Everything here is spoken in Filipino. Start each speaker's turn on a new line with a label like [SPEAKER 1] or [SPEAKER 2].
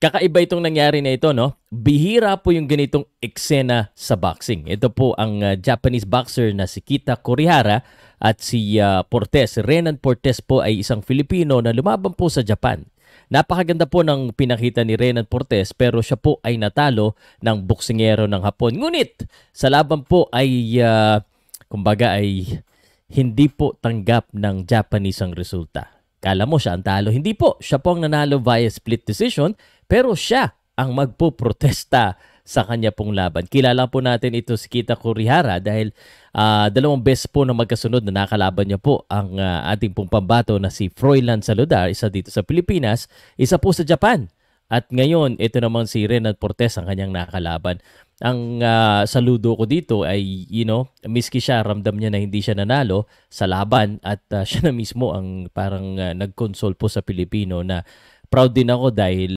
[SPEAKER 1] Kakaiba itong nangyari na ito, no? Bihira po yung ganitong eksena sa boxing. Ito po ang Japanese boxer na si Kita Kurihara at si Portes. Renan Portes po ay isang Filipino na lumaban po sa Japan. Napakaganda po ng pinakita ni Renan Portes pero siya po ay natalo ng boksingero ng Hapon. Ngunit sa laban po ay kumbaga ay hindi po tanggap ng Japanese ang resulta. Kala mo siya ang talo. Hindi po. Siya po ang nanalo via split decision pero siya ang magpoprotesta sa kanya pong laban. Kilala po natin ito si Kita Kurihara dahil dalawang beses po na magkasunod na nakalaban niya po ang ating pong pambato na si Froilan Saludar, isa dito sa Pilipinas, isa po sa Japan. At ngayon, ito naman si Renan Portes ang kanyang nakalaban. Ang saludo ko dito ay, miski siya, ramdam niya na hindi siya nanalo sa laban at siya na mismo ang parang nag-console po sa Pilipino na proud din ako dahil